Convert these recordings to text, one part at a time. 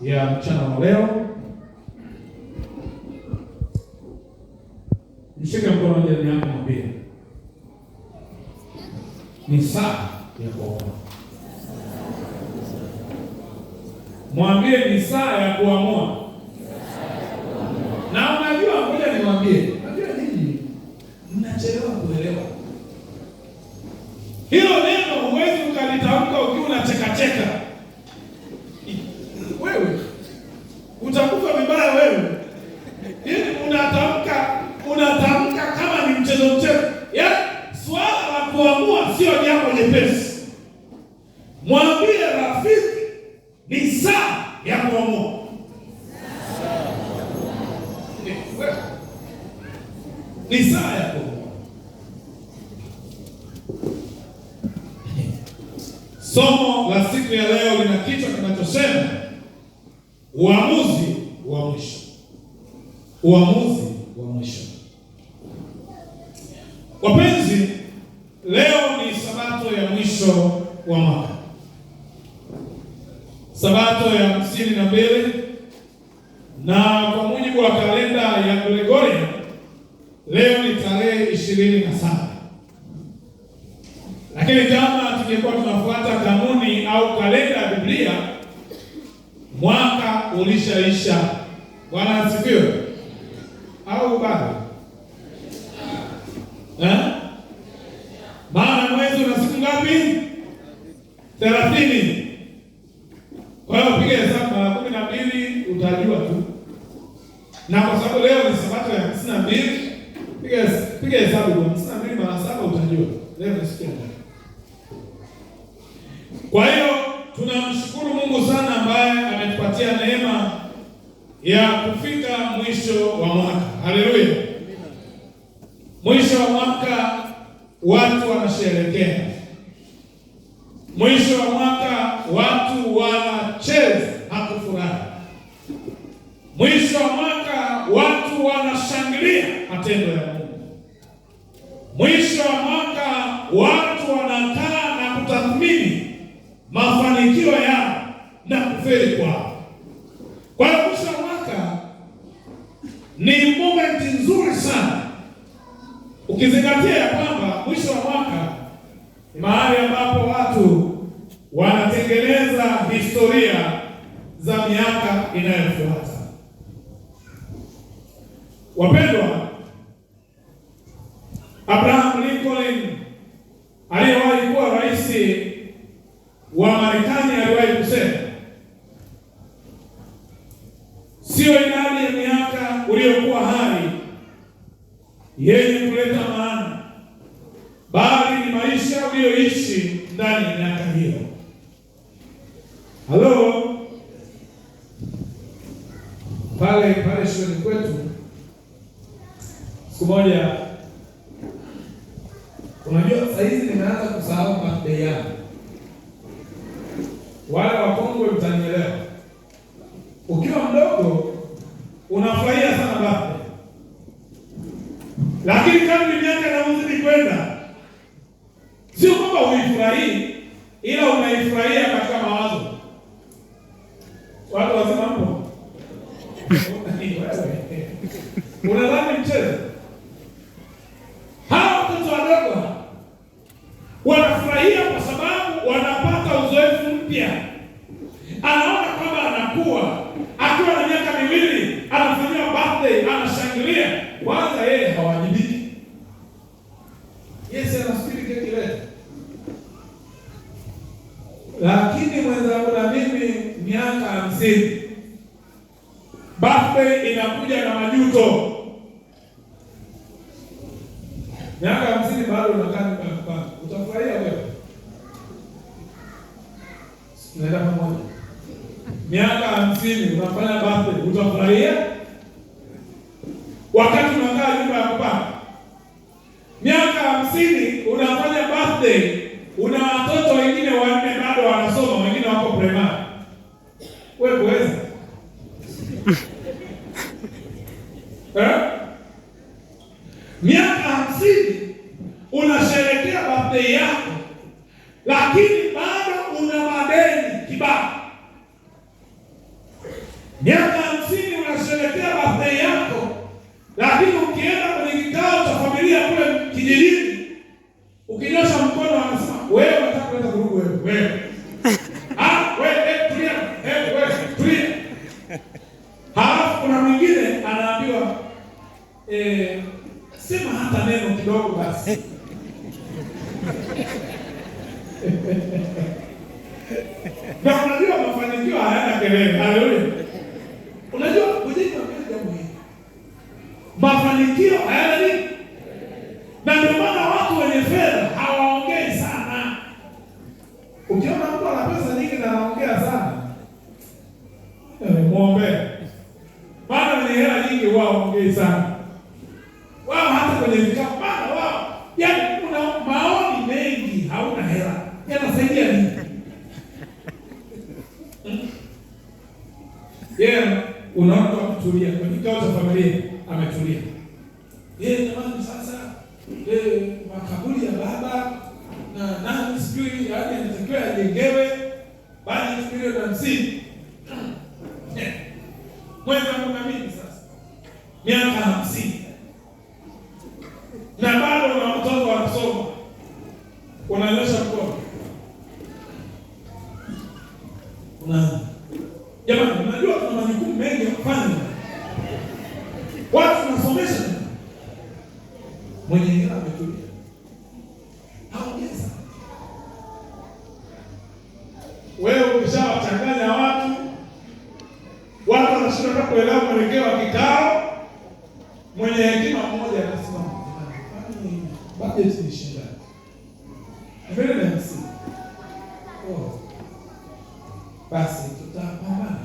ya mchana wa leo. Mshike mkono jirani yako, mwambie ni saa ya kuamua. Mwambie ni saa ya kuamua. Na unajua, ngoja niwaambie, unajua nini? Mnachelewa kuelewa. Hilo neno huwezi ukalitamka ukiwa unacheka. Wewe utakufa vibaya wewe. Ili unatamka kama ni mchezo. Yaani swala la kuamua sio jambo jepesi. Mwambie rafiki ni saa ya kuamua. Ni saa ya kuamua. Somo la siku ya leo lina kichwa kinachosema uamuzi wa mwisho. Uamuzi wa mwisho. Wapenzi, leo ni sabato ya mwisho wa mwaka. Sabato ya 52, na kwa mujibu wa kalenda ya Gregorian leo ni tarehe 27. Lakini kama tungekuwa tunafuata kanuni au kalenda ya Biblia, mwaka ulishaisha. Bwana asifiwe. Au bado? Maana mwezi una siku ngapi? 30. Kwa hiyo piga hesabu mara 12 utajua tu. Na kwa sababu leo ni sabato ya 52, piga hesabu kwa 52 mara 7 utajua. Leo ni siku ngapi? Kwa hiyo tunamshukuru Mungu sana ambaye ametupatia neema ya kufika mwisho wa mwaka. Haleluya. Mwisho wa mwaka watu wanasherehekea. Mwisho wa mwaka watu wanacheza na kufurahi. Mwisho wa mwaka watu wanashangilia matendo ya Mungu. Mwisho wa mwaka watu wanakaa na kutathmini mafanikio yao na kufeli kwao. Kwa hiyo mwisho wa mwaka ni moment nzuri sana, ukizingatia ya kwamba mwisho wa mwaka ni mahali ambapo watu wanatengeneza historia za miaka inayofuata. Wapendwa, Abraham Lincoln aliyewahi kuwa rais wa Marekani aliwahi kusema, sio idadi ya miaka uliyokuwa hai yenye kuleta maana, bali ni maisha uliyoishi ndani ya miaka hiyo. Halo, pale shuleni kwetu siku moja, unajua saa hizi nimeanza kusahau birthday yangu. Wale wakongwe mtanielewa. Ukiwa mdogo unafurahia sana birthday, lakini kadri miaka inazidi kwenda, sio kwamba uifurahii, ila unaifurahia katika mawazo. Watu wasema hapo unadhani mchezo. Hawa watoto wadogo wanafurahia kwa sababu wanapata uzoefu mpya. Anaona kwamba anakuwa, akiwa na miaka 2 anafanyia birthday, anashangilia. Kwanza yeye hawajibiki. Yes, anafikiri keki leo. Lakini mwenzangu na mimi miaka 50, birthday inakuja na majuto. Miaka 50 bado unakaa nyumbani, utafurahia wewe? Tunaenda pamoja. Miaka 50 unafanya birthday, utafurahia? Wakati unakaa nyumba ya kupanga. Miaka 50 unafanya birthday, una watoto wengine 4 bado wanasoma, wengine wako primary. Wewe kuweza? Miaka 50 unasherehekea birthday yako, lakini bado una madeni kibao. Miaka 50 unasherehekea birthday yako, lakini ukienda kwenye kikao cha familia kule kijijini, ukinyosha mkono anasema wewe unataka kuleta vurugu wewe. Wewe tulia, wewe tulia. Halafu kuna mwingine anaambiwa sema hata neno kidogo basi. Na unajua mafanikio hayana kelele. Haleluya. Unajua kujeni kwa jambo hili. Mafanikio hayana nini? Na ndio maana watu wenye fedha hawaongei sana. Ukiona mtu ana pesa nyingi na anaongea sana, muombe. Maana wenye hela nyingi wao hawaongei sana. Wao hata kwenye vikao, maana wao yaani kuna maoni mengi, hauna hela. Yanasaidia nini? Unaona kutulia kwenye kikao cha familia, ametulia. Jamani sasa makaburi ya baba na nani sijui yaani anatakiwa ajengewe baada ya siku ya 50. Mwezi wa mimi sasa miaka 50. Na bado na watoto wanasoma. Unaonyesha mkono. Jamani, unajua tuna majukumu mengi ya kufanya. Watu tunasomesha. Mwenye hela ametulia. Haongeza. Wewe umeshawachanganya watu. Watu wanashindwa kuelewa mwelekeo wa kikao. Mwenye hekima mmoja anasema, budget ni shida. Mbele na msi. Basi tutapambana.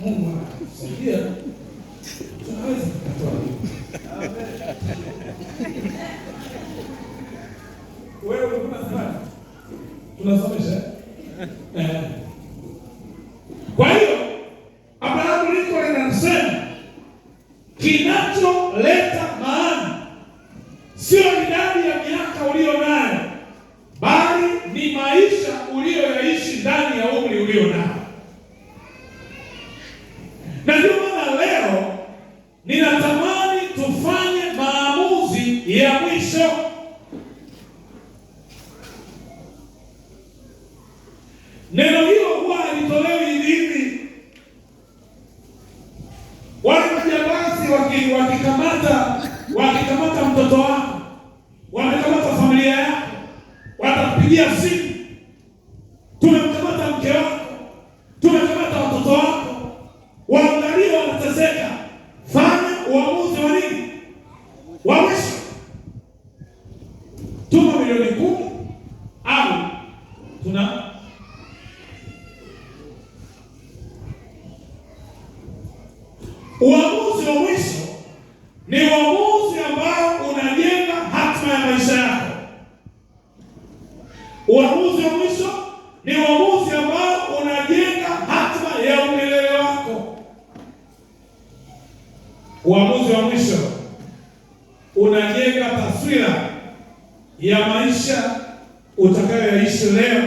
Mungu anatusaidia. Tunaweza kutoa. Wewe unasema tunasomesha. Kwa hiyo Abraham Lincoln anasema kinacholeta maana sio idadi ya miaka ulio nayo, bali ni maisha uliyoyaishi ndani ya umri ulio nao. Na ndio maana leo ninatamani tufanye maamuzi ya mwisho. Neno hilo huwa halitolewi hivi. Wale majambazi wakikamata mtoto wako, wamekamata familia yako, watakupigia simu, tumemkamata mke wako, tumekamata watoto wako, waangalie wanateseka. Fanya uamuzi wa nini? Wa mwisho. Tuma milioni 10 au tuna uamuzi wa mwisho. Ni uamuzi ambao unajenga hatima ya maisha yako. Uamuzi wa mwisho ni uamuzi ambao unajenga hatima ya umilele wako. Uamuzi wa mwisho unajenga taswira ya maisha utakayoishi leo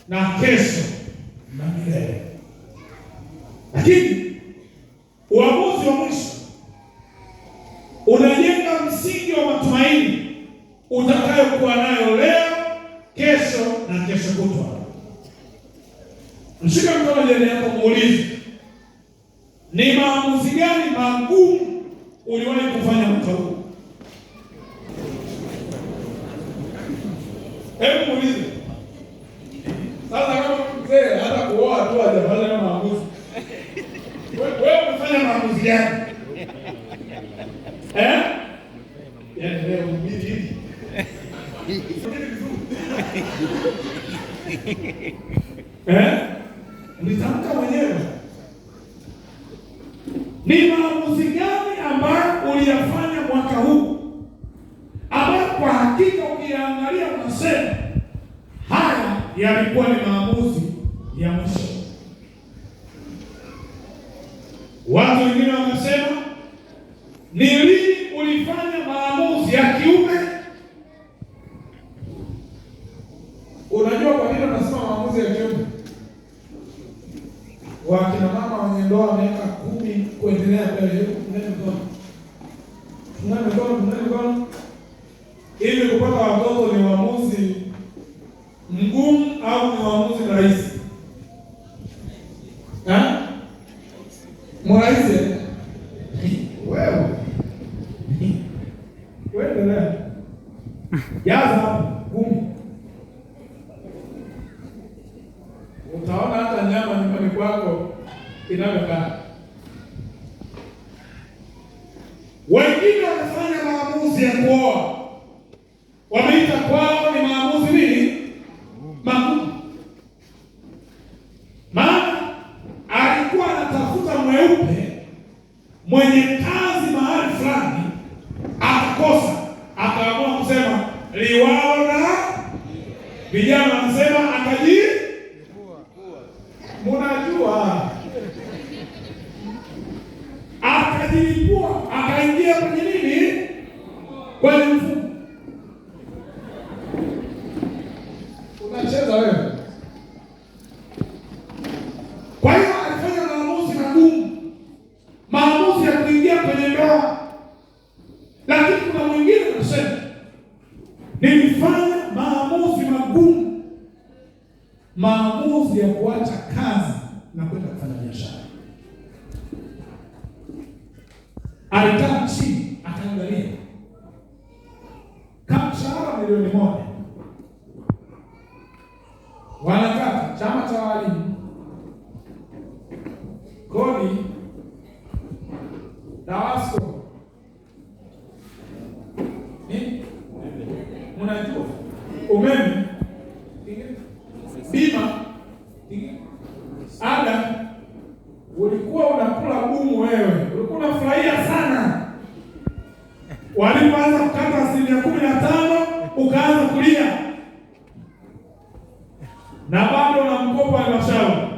na kesho na milele. Lakini uamuzi wa mwisho unajenga msingi wa matumaini utakayokuwa nayo leo, kesho na kesho kutwa. Mshika mkono jirani yako, muulize, ni maamuzi gani magumu uliwahi kufanya mwaka huu? Hebu muulize. Sasa kama mzee hata kuoa tu hajafanya maamuzi, wewe umefanya maamuzi gani? Leo mbili hivi. Nitamka mwenyewe. Ni maamuzi gani ambayo uliyafanya mwaka huu, ambayo kwa hakika ukiangalia unasema haya yalikuwa ni maamuzi ya mwisho? Watu wengine wanasema ni lini ulifanya maamuzi ya kiume? Unajua kwa nini wanasema maamuzi ya kiume? wakina mama wenye ndoa miaka 10 kuendelea mbele, tunaona ili kupata watoto ni uamuzi mgumu au ni uamuzi rahisi? Mrahisi wewe endelea jaza gumu, utaona hata nyama nyumbani kwako inavyokaa. Wengine wamefanya maamuzi ya kuoa, wameita kwao ni maamuzi nini? Magumu. Maana alikuwa anatafuta mweupe mwenye kazi mahali fulani, akakosa, akaamua kusema liwalo na vijana wanasema munajua, akajilipua, akaingia kwenye nini? Kwenye mfumo. Unacheza wewe. Kwa hiyo alifanya maamuzi magumu, maamuzi ya kuingia kwenye ndoa. Lakini kuna mwingine anasema nilifanya maamuzi magumu, maamuzi ya kuacha kazi na kwenda kufanya biashara. Alikaa chini akaangalia, kama mshahara milioni 1 wanakata chama cha walimu, kodi, DAWASCO, mnajua umeme, bima, ada. Ulikuwa unakula gumu wewe, ulikuwa unafurahia sana. Walipoanza kukata 15% ukaanza kulia, na bado na mkopo wa halmashauri.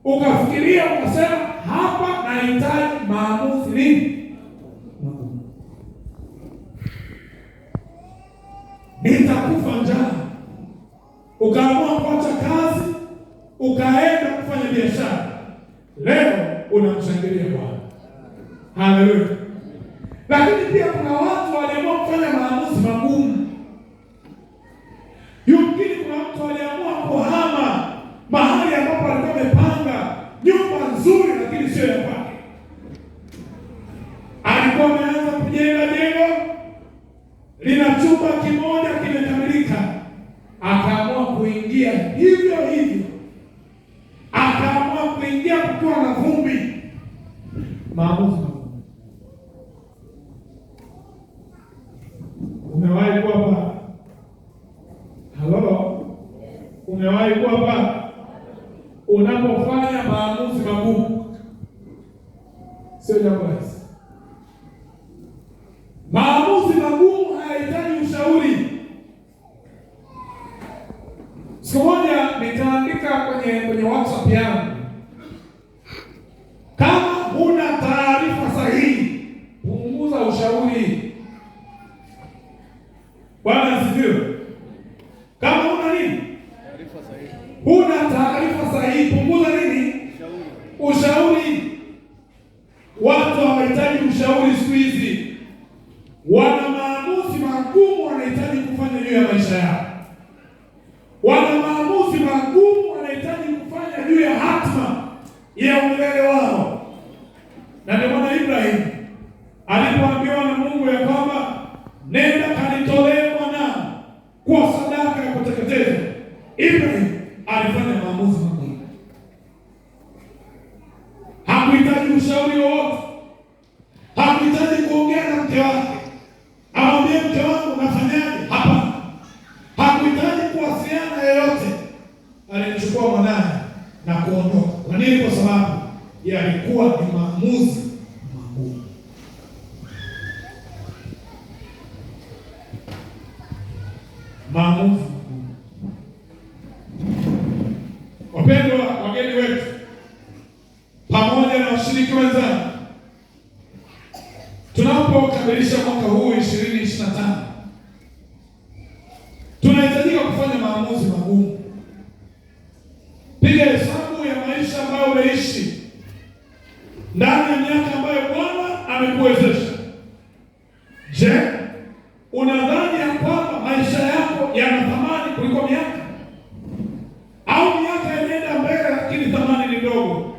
Ukafikiria ukasema hapa nahitaji maamuzi nini? Nitakufa njaa. Ukaamua kuacha kazi, ukaenda kufanya biashara. Leo unamshangilia Bwana. Haleluya. Lakini pia kuna watu waliamua kufanya maamuzi magumu. Yumkini kuna mtu aliamua kuhama mahali ambapo alikuwa amepanga nyumba nzuri, lakini sio ya kwake. Alikuwa ameanza kujenga jengo, lina chumba kimoja kimekamilika, akaamua kuingia hivyo hivyo, akaamua kuingia kukiwa na vumbi. Maamuzi magumu. Umewahi kuwa hapa? Halo? Umewahi kuwa hapa? Unapofanya maamuzi magumu, sio jambo rahisi. Maamuzi magumu hayahitaji ushauri. Siku moja nikaandika kwenye WhatsApp yangu, kama huna taarifa sahihi, punguza ushauri. Bwana asifiwe. Kama huna nini? Taarifa sahihi. Huna taarifa sahihi, punguza nini? Ushauri. Watu hawahitaji ushauri siku hizi. Wana maamuzi magumu wanahitaji kufanya juu ya maisha yao. Wana maamuzi magumu wanahitaji kufanya juu ya hatima ya umilele wao. Na ndio maana Ibrahim alipoambiwa na Mungu ya kwamba nenda kanitolee mwanao kwa sadaka ya kuteketezwa, Ibrahim alifanya maamuzi magumu. Hakuhitaji ushauri wowote. Hakuhitaji kuongea na mke wake, amwambie mke wangu nafanyaje? Hapana. Hakuhitaji kuwasiliana yeyote. Alimchukua mwanae na kuondoka. Kwa nini? Kwa sababu yalikuwa ni maamuzi magumu. Maamuzi magumu. Wapendwa wageni wetu, pamoja na washiriki wenzangu, tunapokamilisha mwaka huu 2025, tunahitajika kufanya maamuzi magumu. Piga hesabu ya maisha ambayo umeishi ndani ya miaka ambayo Bwana amekuwezesha. Je, unadhani ya kwamba maisha yako yana thamani kuliko miaka? Au miaka inaenda mbele lakini thamani ni ndogo?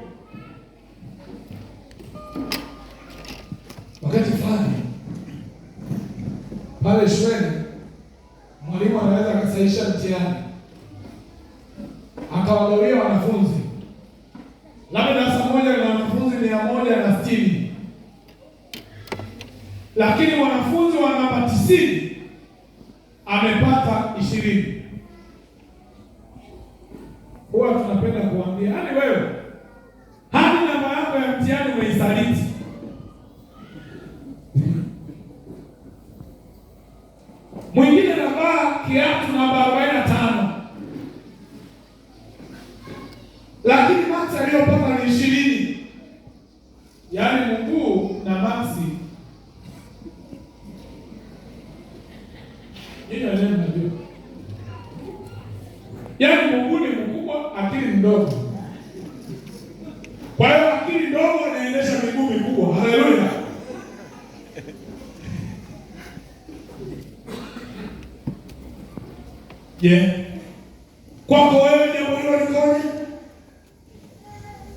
Wakati fulani pale shuleni mwalimu anaweza akasahisha mtihani akawagawia wanafunzi, labda darasa moja na wanafunzi 160, lakini wanafunzi wa namba 90 amepata 20. Huwa tunapenda kuambia, yaani wewe hadi namba yako ya mtihani umeisaliti. Mwingine anavaa kiatu namba 45, lakini maksi aliyopata ni 20. Yaani mguu na maksi, hiyo ndio ndio. Yaani mguu ni mkubwa, akili ndogo. Kwa hiyo akili ndogo inaendesha miguu mikubwa. Haleluya. Kwako wewe jambo hilo likoje?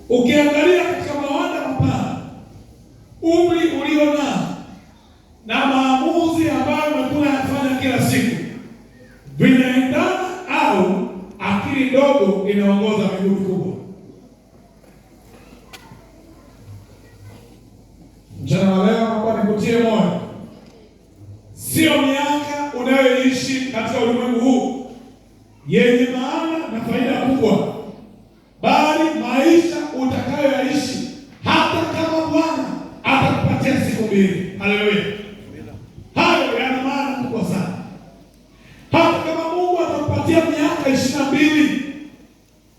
Ukiangalia katika mawanda mapana, umri ulionao na maamuzi ambayo umekuwa unayafanya kila siku, vinaendana au akili ndogo inaongoza miguu mikubwa? Mchana wa leo naomba nikutie moyo. Sio miaka unayoishi katika ulimwengu huu yenye maana na faida kubwa, bali maisha utakayoishi hata kama Bwana atakupatia siku mbili. Haleluya. Hayo yana maana kubwa sana. Hata kama Mungu atakupatia miaka 22,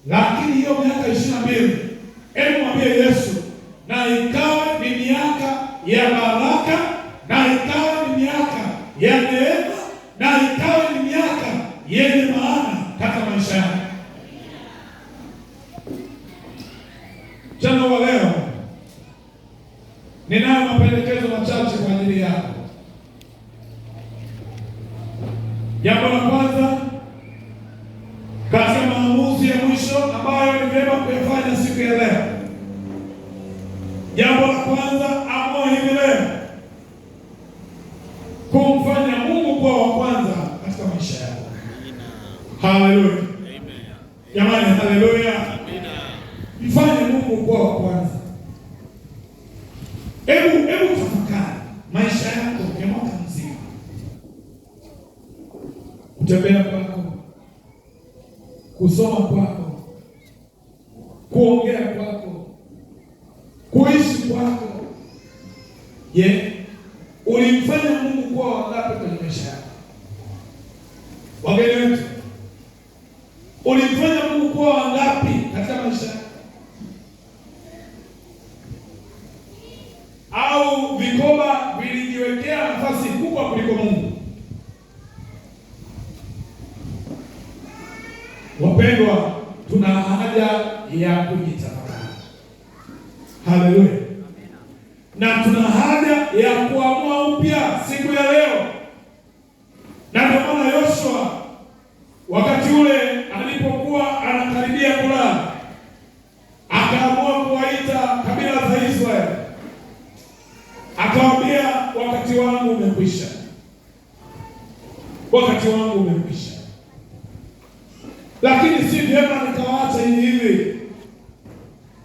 lakini hiyo miaka 22, hebu mwambie Yesu, na ikawa ni miaka ya baraka, na ikawa ni miaka ya neema, na ikawa ni miaka yenye maana katika maisha yako. Jana wa leo ninayo mapendekezo machache kwa ajili yako. Jambo la kwanza, katika maamuzi ya mwisho ambayo ni vyema kuyafanya siku ya leo, jambo la kwanza, amua hivi leo kumfanya Mungu kuwa wa kwanza katika maisha yako. Haleluya. Jamani, haleluya. Mfanye Mungu kuwa wa kwanza. Hebu tafakari maisha yako ya mwaka mzima. Kutembea kwako, kusoma kwako, kuongea kwako, kuishi kwako. Ulimfanya Mungu kuwa wangapi kwenye maisha yako? Wageni wetu, ulimfanya Mungu kuwa wangapi katika maisha yako? Au vikoba vilijiwekea nafasi kubwa kuliko Mungu? Wapendwa, tuna haja ya kujitafakari. Haleluya. Na tuna haja ya kuamua upya siku ya leo. Na ndio maana Yoshua wakati ule alipokuwa anakaribia kulala, akaamua kuwaita kabila za Israeli. Akawaambia, wakati wangu umekwisha. Wakati wangu umekwisha. Lakini si vyema nikawaacha hivi.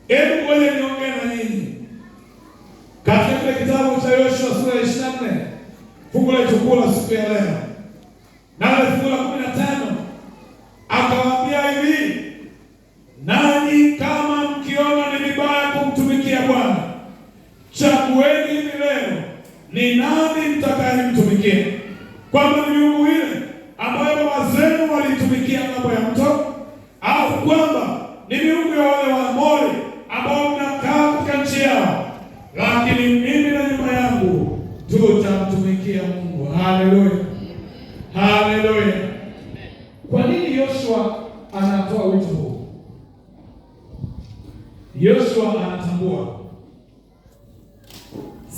Hebu ngoja niongee na nyinyi. Katika kile kitabu cha Yoshua sura ya 24, fungu la chukula siku ya leo, na ile fungu la 15, akawaambia hivi, nanyi kama mkiona ni vibaya kumtumikia Bwana, chagueni hivi leo ni nani mtakayemtumikia, kwamba ni miungu ile ambayo baba zenu walitumikia ng'ambo ya mto, au kwamba ni miungu ya wale Waamori ambao mnakaa katika nchi yao. Lakini mimi na nyumba yangu tutamtumikia Mungu. Haleluya. Haleluya. Kwa nini Yoshua anatoa wito huu? Yoshua anatambua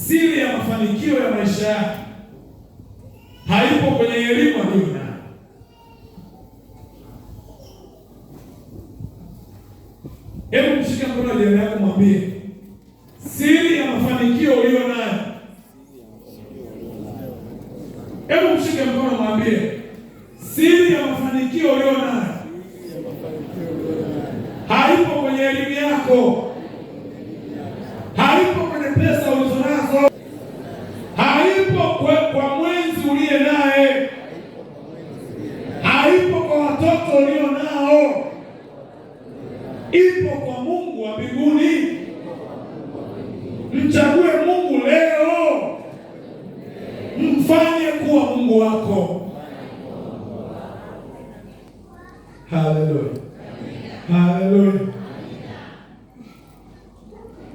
siri ya mafanikio ya maisha yake haipo kwenye elimu aliyo nayo. Hebu mshike mkono jirani yako, mwambie siri ya mafanikio uliyo nayo. Hebu mshike mkono, mwambie siri ya mafanikio uliyo nayo haipo kwenye elimu yako, haipo kwenye pesa ulizonazo, haipo kwa mwenzi uliye naye, haipo kwa watoto ulio nao, ipo kwa Mungu wa mbinguni. Mchague Mungu leo, mfanye kuwa Mungu wako. Haleluya, haleluya.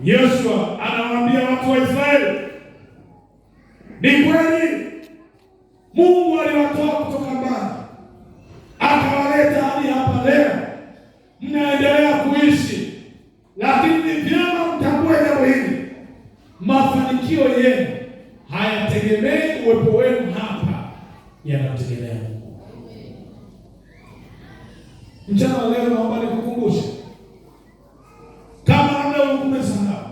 Yoshua anawaambia watu wa Israeli, ni kweli Mungu aliwatoa kutoka mbali akawaleta hadi hapa leo, mnaendelea kuishi, lakini ni vyema mtambue jambo hili: mafanikio yenu hayategemei uwepo wenu hapa, yanategemea Mungu. Mchana wa leo naomba nikukumbushe, kama labda umesahau,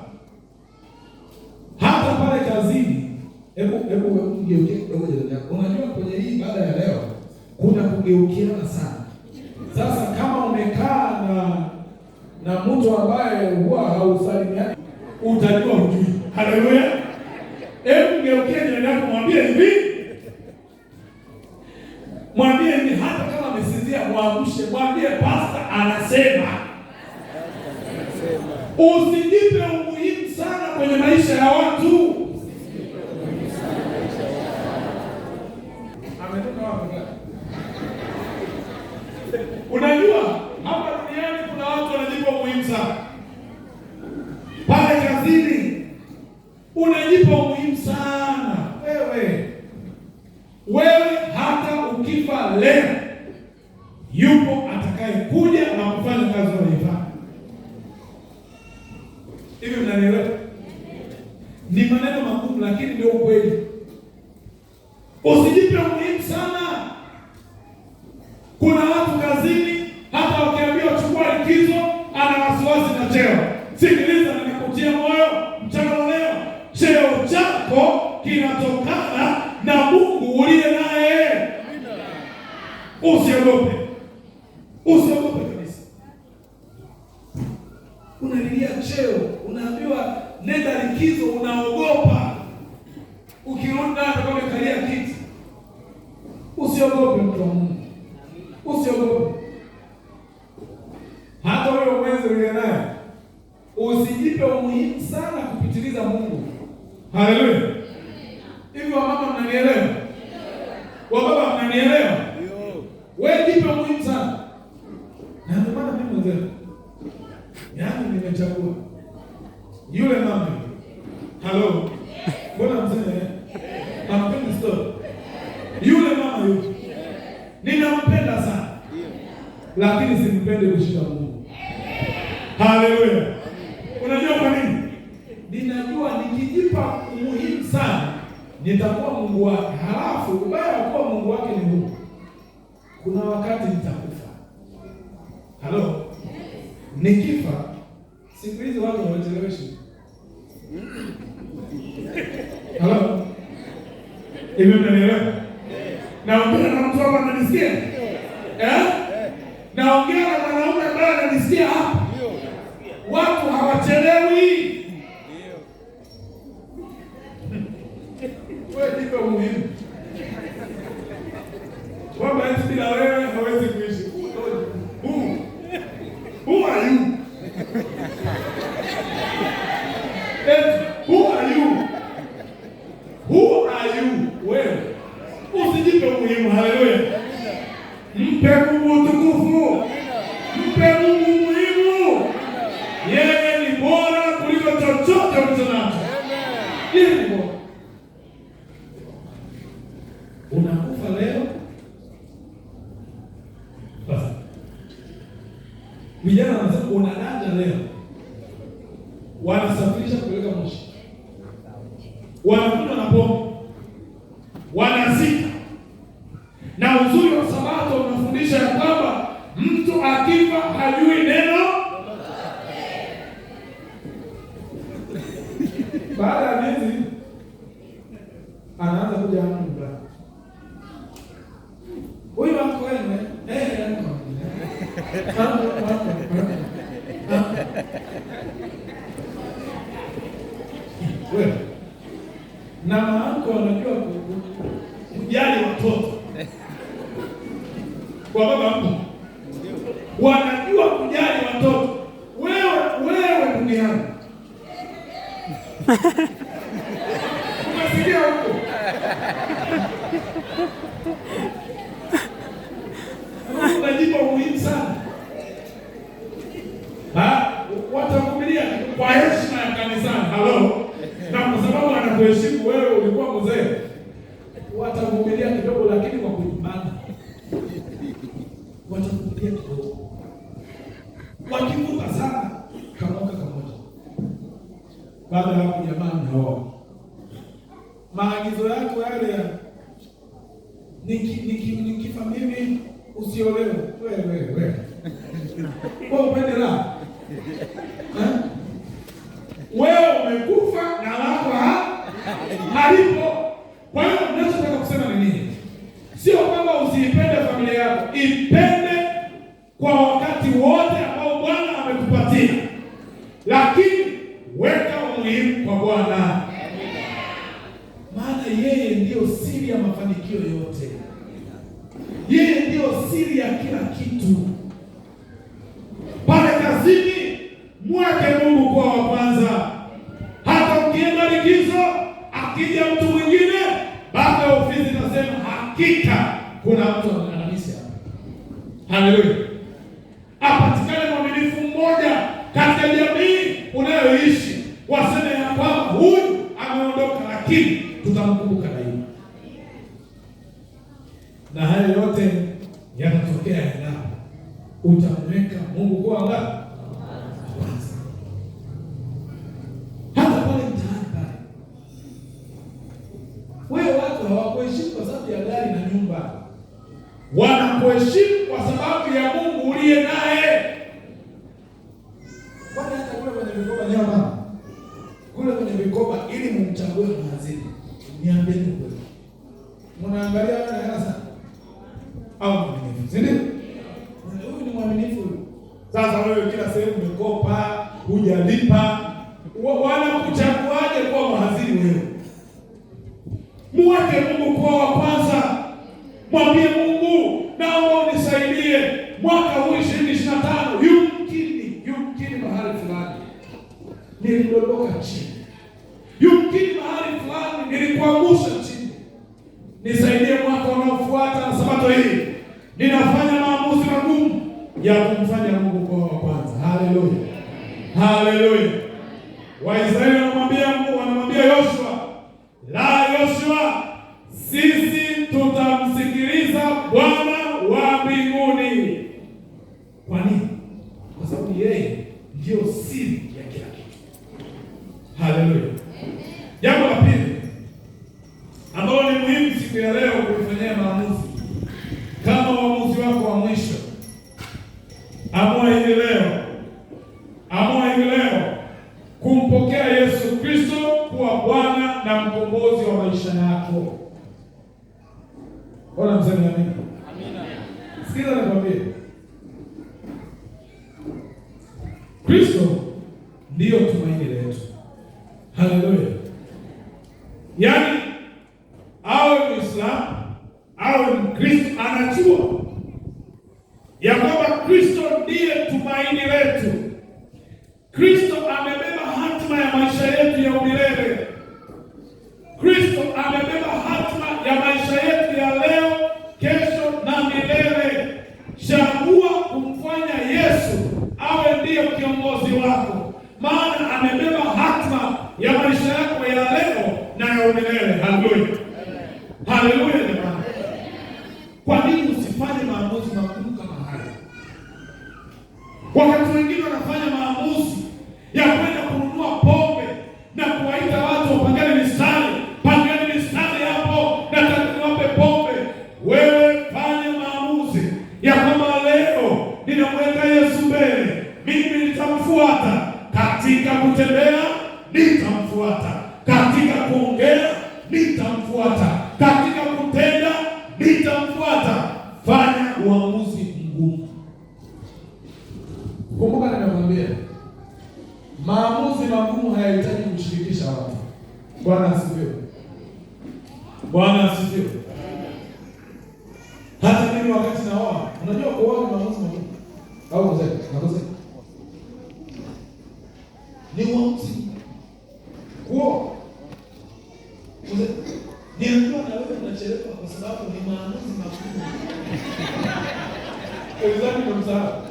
hata pale kazini, hebu mgeukie kidogo jirani yako. Unajua kwenye hii baada ya leo kuna kugeukiana sana. Sasa kama umekaa na mtu ambaye huwa hausalimiani, utajua hujui. Haleluya. Hebu mgeukie jirani yako, mwambie hivi, mwambie hivi, hata kama amesinzia muamshe, mwambie pastor anasema. Usijipe umuhimu sana kwenye maisha ya watu. Ametoka wapi? Unajua hapa duniani kuna watu wanajipa umuhimu sana. Pale kazini unajipa umuhimu sana. Wewe hata ukifa leo, yupo atakaye kuja na kufanya kazi unayoifanya. Hivi mnanielewa? Ni maneno magumu, lakini ndio ukweli. Usijipe umuhimu sana. Kuna watu kazini hata wakiambiwa chukua likizo, ana wasiwasi na cheo. Sikiliza, ninakutia moyo mchana wa leo, cheo chako kinatokana na Mungu uliye naye. Usiogope, usiogope kabisa. Unalilia cheo, unaambiwa nenda likizo, unaogopa. Ukirudi hata kama umekalia kiti, usiogope mtu wa Mungu. Usiogope. Hata wewe mwenzi uliye naye, usijipe umuhimu sana kupitiliza Mungu. Haleluya. Hivi wamama mnanielewa? Wababa mnanielewa? Wewe jipe umuhimu sana. Na ndio maana mimi mwenyewe, yaani nimechagua yule mama. Halo. Mbona mzee? Nampenda story. Yule mama yule, ninampenda sana, lakini simpende kushika Mungu. Haleluya. Unajua kwa nini? Ninajua nikijipa umuhimu sana nitakuwa Mungu wake. Halafu ubaya wa kuwa Mungu wake ni huu: kuna wakati nitakufa. Halo. Nikifa, siku hizi watu wanacheleweshi. Halo. Hivi mnanielewa? Naongea na mtu hapa ananisikia? Naongea na mwanaume ambaye ananisikia hapa. Watu hawachelewi. Wewe jipe umuhimu. Kwamba eti bila wewe hawezi kuishi. Who are you? Who are you? Who are you? Wewe usijipe umuhimu. Haleluya. Mpe Mungu utukufu. Mpe Mungu umuhimu. Yeye ni bora kuliko chochote ulichonacho. Yeye ni bora. Unakufa leo. Basi. Vijana wanasema unadanja leo. Wanasafirisha kupeleka Moshi. wanakunywa na pombe, wanazika. Na uzuri wa Sabato unafundisha ya kwamba mtu akifa hajui neno. Baada ya miezi anaanza kuja nyumbani. Huyu wako wewe, wewe na maanko wanajua kujali watoto. Kwa baba mtu wanajua kujali watoto. Wewe ndugu yangu, unasikia huko? Unajipa muhimu sana. Watakumilia kwa heshima ya kanisani. Halo. Na kwa sababu anakuheshimu wewe, ulikuwa mzee. Watakumilia kidogo, lakini kwa kujibana. Watakumilia kidogo. Wakivuta sana kamoka kamoja. Baada ya hapo jamani, hao maagizo yako yale ya nikifa mimi usiolewe. Wewe upende la wewe umekufa na lako halipo. Kwa hiyo ninachotaka kusema ni nini? Sio kwamba usiipende familia yako, ipende kwa wakati wote ambao Bwana amekupatia, lakini weka umuhimu kwa Bwana, maana yeye ndiyo siri ya mafanikio yote. Yeye ndiyo siri ya kila kitu. Pale kazini, mweke Mungu kwa wa kwanza. Hata ukienda likizo, akija mtu mwingine, baada ya ofisi nasema hakika kuna mtu anakanisa hapa. Haleluya. Apatikane mwaminifu mmoja katika jamii unayoishi, waseme ya kwamba huyu ameondoka, lakini tutamkumbuka daima. Na haya yote yanatokea endapo utamweka Mungu kwa ngapi? Hata pale mtaani pale, wewe watu hawakuheshimu kwa sababu ya gari na nyumba, wanakuheshimu kwa sababu ya Mungu uliye naye. Kwani hata kule kwenye vikoba nyama, kule kwenye vikoba ili mumchague mhazini, niambieni kweli, mnaangalia wana hasa au mwaminifu, si ndio? Huyu ni mwaminifu. Sasa wewe kila sehemu umekopa, hujalipa, wanakuchaguaje kwa mhazini wewe? Muweke Mungu kwa wa kwanza. Mwambie Mungu, naomba unisaidie mwaka huu 2025, yumkini mahali fulani nilidondoka chini, yumkini mahali fulani nilikuangusha chini. Nisaidie mwaka unaofuata na Sabato hii ninafanya maamuzi magumu ya kumfanya Mungu kwa wa kwanza. Haleluya, haleluya. Waisraeli wanamwambia Yoshua, la Yoshua, sisi tutamsikiliza Bwana wa mbinguni. Kwa nini? Kwa sababu yeye ndio siri ya kila kitu. Haleluya. Jambo la pili ambalo ni muhimu siku ya leo kulifanyia maamuzi, kama uamuzi wako wa mwisho, amua hivi leo kumpokea Yesu Kristo kuwa Bwana na mkombozi wa maisha yako. Bwana mseme amina. Amina. Sikiza nikwambie, Kristo ndiyo tumaini letu. Haleluya. Yaani awe Muislamu awe Mkristo anajua ya kwamba Kristo ndiye tumaini letu. Kristo amebeba hatima ya maisha yetu ya umilele. Kristo amebeba hatima ya maisha yetu ya leo, kesho na milele. Chagua kumfanya Yesu awe ndiye kiongozi wako, maana amebeba hatima ya maisha yako ya leo na ya umilele. Haleluya. Haleluya jamani. Kwa nini usifanye maamuzi magumu kama haya? Wakati wengine wanafanya maamuzi ya kwenda kununua pombe na kuwaita watu wapangane mistari katika kutembea nitamfuata, katika kuongea nitamfuata, katika kutenda nitamfuata. Fanya uamuzi mgumu. Kumbuka nimekwambia, maamuzi magumu hayahitaji kushirikisha watu. Bwana asifiwe. Bwana asifiwe. Hata mimi wakati naoa, unajua kuoa ni maamuzi magumu. Au mzee, nakosea? Ni uamuzi. Kuoa. Mzee, niambiwa na wewe unachelewa kwa sababu ni maamuzi magumu. Elizani ndo msahau.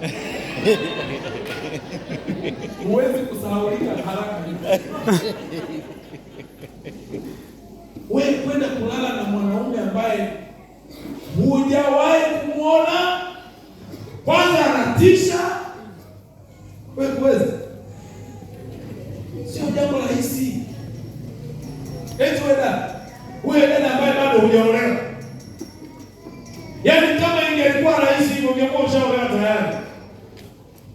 Huwezi kusahaulika haraka. Wewe kwenda kulala na mwanaume ambaye hujawahi kumuona, kwanza anatisha, wewe kuweza, sio jambo rahisi. Eti wewe dada ambaye bado hujaolewa, yaani kama ingekuwa rahisi hivyo ungekuwa ushaolewa tayari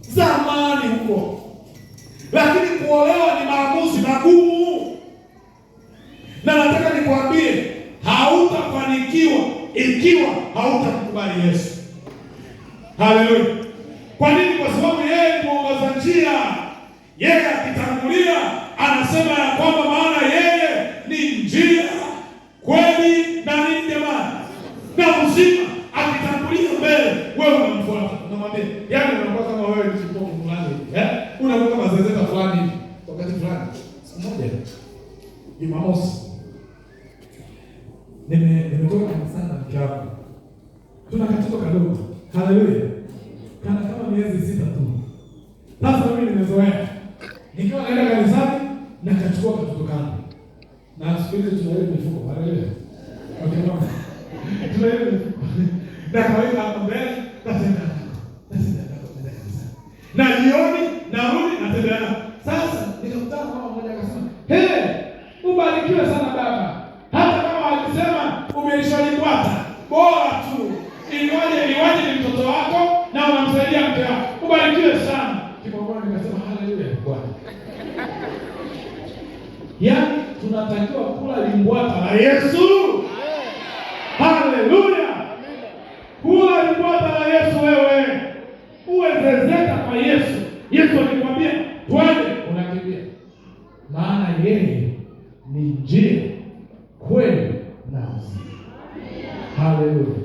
zamani huko. Lakini kuolewa ni maamuzi magumu, na nataka nikwambie, hautafanikiwa ikiwa hautamkubali Yesu. Haleluya! Kwa nini? Kwa sababu yeye ni mwongoza njia. Yeye akitangulia anasema ya kwamba maana yeye ni njia, kweli na nini jamani, na uzima. Akitangulia mbele, wewe unamfuata, unamwambia, yaani unakuwa kama wewe ni kipofu fulani, unakuwa kama zezeta fulani hivi. Wakati fulani, siku moja Jumamosi, nimetoka kanisani na mke wangu. Tuna katoto kadogo. Haleluya. Kana kama miezi 6 tu. Sasa mimi nimezoea, nikiwa naenda kanisani na kachukua katoto kangu. Na siku hizo tuna ile mifuko. Haleluya. Okay mama. Tuna ile mifuko. Na kaweka hapo mbele, natembea kanisani. Na jioni narudi natembea. Sasa nikakutana na mama mmoja akasema, "Hey, ubarikiwe sana baba. Hata kama alisema umeishalikwata, bora tu. Iwaje ni mtoto wako na unamsaidia mke wako. Ubarikiwe sana." Kipokoni nikasema haleluya Bwana. Yaani tunatakiwa kula limbwata la Yesu. Haleluya. Kula limbwata la Yesu wewe. Uwezezeka kwa Yesu. Yesu alikwambia, "Twende," unakimbia. Maana yeye ni njia, kweli na uzima. Haleluya.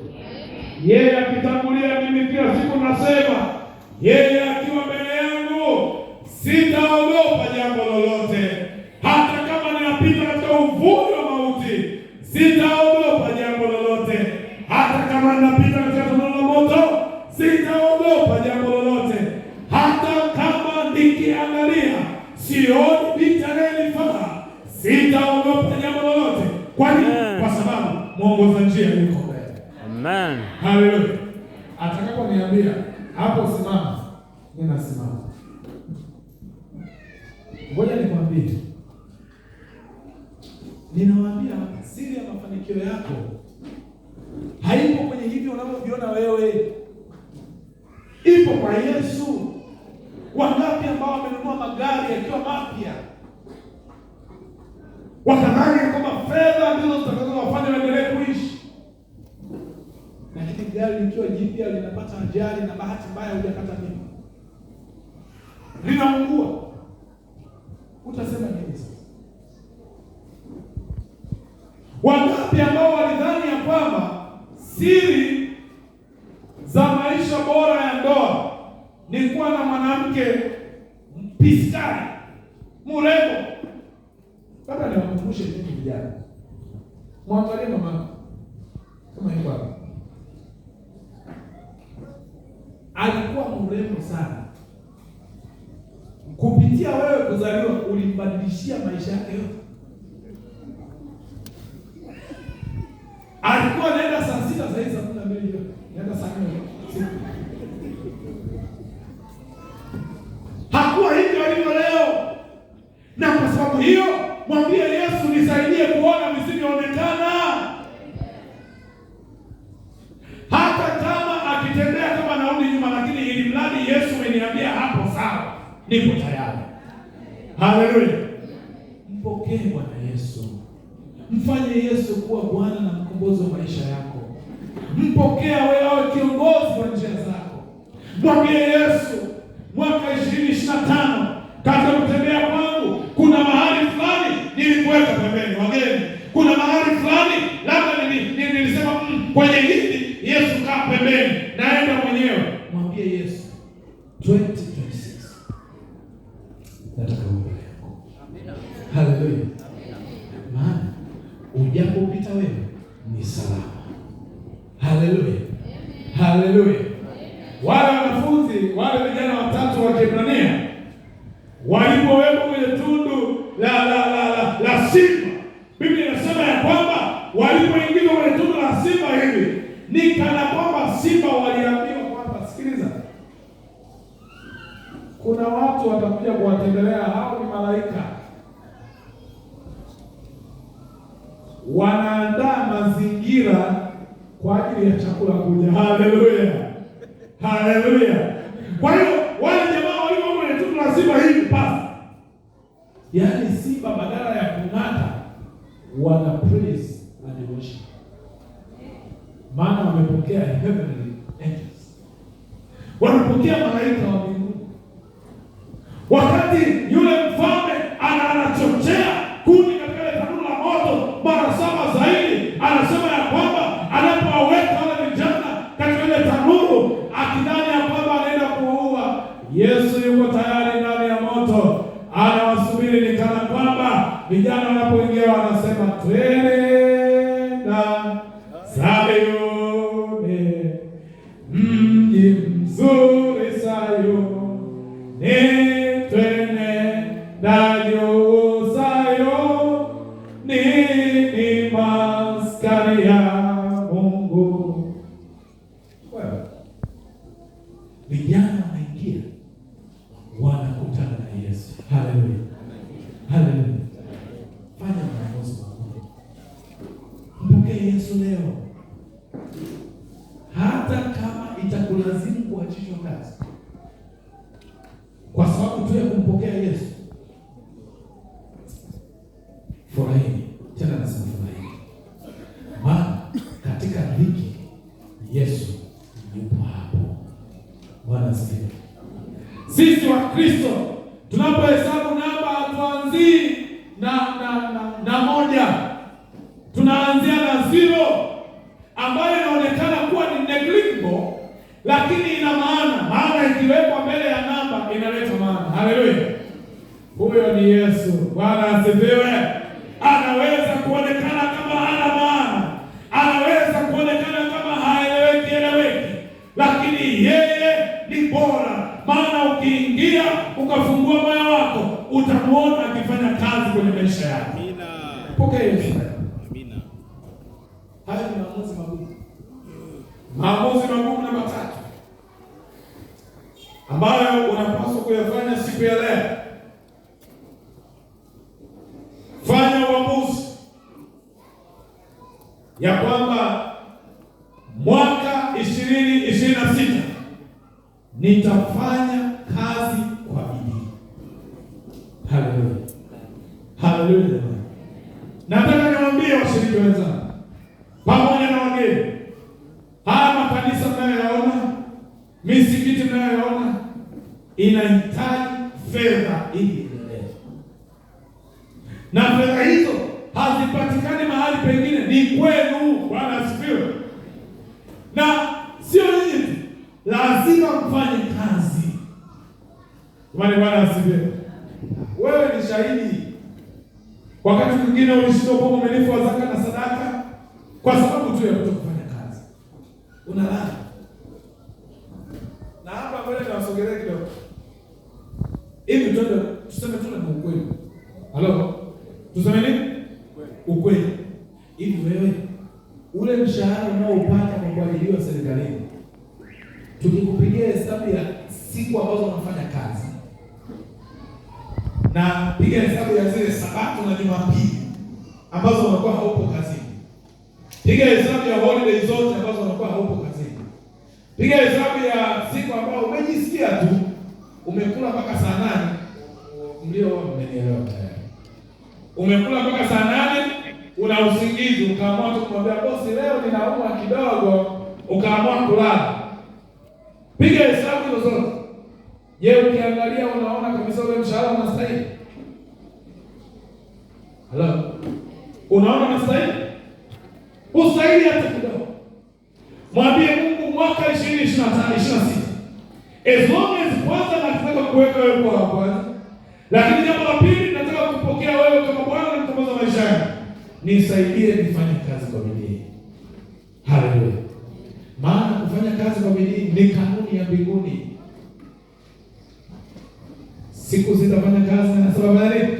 Yeye akitangulia, mimi kila siku nasema, yeye akiwa mbele yangu sitaogopa jambo lolote. Hata kama ninapita katika uvuli wa mauti, sitaogopa jambo lolote. Hata kama ninapita katika tundu la moto, sitaogopa jambo lolote. Hata kama nikiangalia sioni litanifaa, sitaogopa jambo lolote. Kwa nini? Kwa sababu mwongoza njia yuko mbele. Amen. Haleluya. Atakaponiambia hapo simama, mimi nasimama. Ngoja nikwambie. Ninawaambia siri ya mafanikio yako haipo kwenye hivyo unavyoviona wewe. Ipo kwa Yesu. Wangapi ambao wamenunua magari yakiwa mapya, wakadhani kwamba fedha ndizo zitakazowafanya waendelee kuishi, lakini gari likiwa jipya linapata ajali na bahati mbaya hujakata mimba, linaungua, utasema nini sasa? Wangapi ambao walidhani ya kwamba siri za maisha bora ya ndoa ni kuwa na mwanamke mpiskari mrembo. Baba, niwakumbushe nini vijana? Mwangalie mama kama yuko hapa. Alikuwa mrembo sana. Kupitia wewe kuzaliwa ulimbadilishia maisha yake yote. Alikuwa anaenda saa 6 saa 12 hiyo. Anaenda saa 4. Hakuwa hivyo alivyo leo. Na kwa sababu hiyo, mwambie Yesu, nisaidie kuona visivyoonekana. Hata kama akitembea kama narudi nyuma, lakini ili mradi Yesu ameniambia hapo sawa, nipo tayari. Haleluya. Mpokee Bwana Yesu. Mfanye Yesu kuwa Bwana na mkombozi wa maisha yako. Mpokea wewe awe kiongozi wa njia zako. Mwambie Yesu, mwaka 2025 katika kutembea kwangu kuna mahali fulani nilikuweka pembeni. Wageni, kuna mahali fulani labda nilisema kwenye hili Yesu kaa pembeni, naenda mwenyewe. Mwambie Yesu, 2026 nataka uwe yako. Haleluya. Maana ujapopita wewe ni salama. Haleluya. Haleluya. Wale wanafunzi, wale vijana watatu wa Kiebrania walipowekwa kwenye tundu la simba, Biblia inasema ya kwamba walipoingizwa kwenye tundu la simba hivi, ni kana kwamba simba waliambiwa kwamba, sikiliza, kuna watu watakuja kuwatembelea, hao ni malaika, wanaandaa mazingira kwa ajili ya chakula kuja. Haleluya. Haleluya. Kwa hiyo wale jamaa walio kwenye tundu la simba hivi pasa, yaani simba badala ya kung'ata wana praise and worship, maana wamepokea heavenly angels, wanapokea malaika wa mbinguni. Wakati yule mfalme anachochea kuni katika ile tanuru la moto mara 7 zaidi, anasema ya kwamba anapowaweka wale vijana katika ile tanuru akidhani ya kwamba anaenda kuwaua, Yesu yuko tayari ndani ya moto anawasubiri. Ni kana kwamba vijana wanapoingia wanasema, twenda Sayuni, mji mzuri Sayuni, twenda juu Sayuni, ni maskani ya Mungu. Vijana wanaingia, wanakutana na Yesu. Haleluya. Haleluya. Fanya maamuzi makubwa. Mpokee Yesu leo, hata kama itakulazimu kuachishwa kazi kwa sababu tu ya kumpokea Yesu. Furahini, tena nasema furahini, maana katika dhiki Yesu yupo hapo. Bwana asifiwe. Sisi wa Kristo tunapohesabu namba hatuanzii na moja, tunaanzia na 0 ambayo inaonekana kuwa ni negligible, lakini ina maana ikiwekwa mbele ya namba inaleta maana. Haleluya. Huyo ni Yesu. Bwana asifiwe. Anaweza kuonekana kama hana maana, anaweza kuonekana kama haeleweki, lakini yeye ni bora. Maana ukiingia ukafungua moyo wako, utamuona akifanya kazi kwenye maisha yako. Amina. Pokea Yesu. Amina. Haya ni maamuzi magumu. Maamuzi magumu namba 3 ambayo unapaswa kuyafanya siku ya leo. Fanya uamuzi ya kwamba mwaka 2026 nitafanya kazi kwa bidii. Haleluya. Haleluya. Nataka niwaambie washiriki wenzangu pamoja na wageni, haya makanisa mnayoyaona, misikiti mnayoyaona, inahitaji fedha ili iendelee. Na fedha hizo hazipatikani mahali pengine, ni kwenu. Bwana asifiwe. Na sio nyinyi, lazima mfanye kazi. Bwana asifiwe. Wewe ni shahidi. Wakati mwingine ulishindwa kwa umenifu wa zaka na sadaka kwa sababu tu ya kutofanya kazi. Unalala. Na hapa mbele nawasogelea kidogo. Hivi twende tuseme tu na ukweli. Halo? Tuseme nini? Ukweli. Hivi wewe ule mshahara unaopata kwa kuajiriwa serikalini, tukikupigia hesabu ya siku ambazo unafanya kazi na piga hesabu ya zile Sabato na Jumapili ambazo unakuwa haupo kazini, piga hesabu ya holiday zote ambazo unakuwa haupo kazini, piga hesabu ya siku ambayo umejisikia tu umekula mpaka saa 8 mlio mmenielewa tayari. Umekula mpaka saa 8, una usingizi, ukaamua tu kumwambia bosi, leo ninaumwa kidogo, ukaamua kulala. Piga hesabu hizo zote. Je, ukiangalia unaona kabisa ule mshahara unastahili? Hello? Unaona unastahili? Ustahili hata kidogo. Mwambie Mungu mwaka 2025-26. As long as kwanza nataka kuweka wewe kwa kwanza. Lakini jambo la pili nataka kupokea wewe kama Bwana na mkombozi wa maisha yangu. Nisaidie nifanye kazi kwa bidii. Haleluya. Maana kufanya kazi kwa bidii ni kanuni ya mbinguni. Siku zitafanya kazi na sababu nini?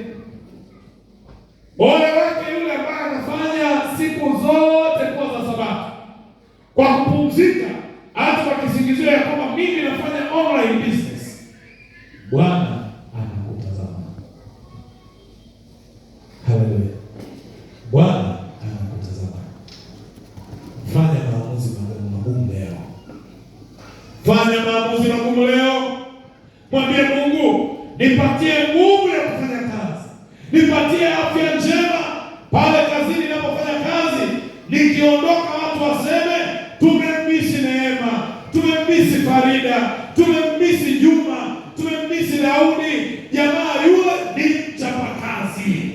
Ole wake yule ambaye anafanya siku zote kwa za Sabato kwa kupumzika, hata kwa kisingizio ya kwamba mimi nafanya online business. Bwana anakutazama. Haleluya. Bwana anakutazama. Fanya maamuzi magumu leo. Fanya maamuzi magumu leo. Mwambie Mungu, nipatie nguvu ya kufanya kazi. Nipatie afya njema pale kazini ninapofanya kazi. Nikiondoka watu waseme tumemisi Neema, tumemisi Farida, tumemisi Juma, tumemisi Daudi. Jamaa yule ni mchapa kazi.